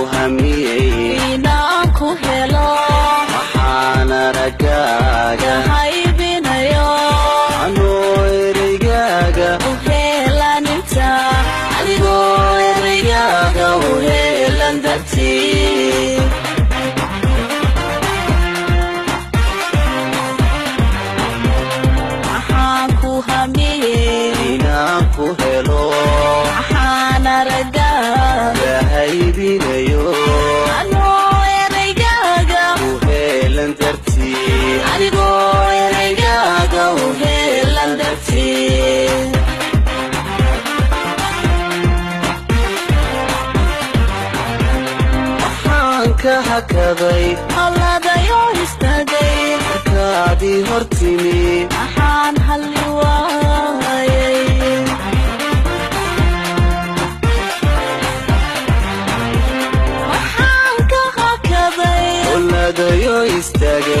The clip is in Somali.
هميي inaanku helo waxaana ragaaga haybinayo anoo ereygaga u heelaninta adigoo ereygaga u heelan dartii waxaan ku hamiyey inaan ku helo waxaana ragaaga haybinayo anoo ereygaga u heelan dartii adigoo ereygaga u heelan dartii waxaan ka hakaday alladayoo istaagay markaadii hortimi waxaan halli waayay waxaan ka hakaday oladayo istaagay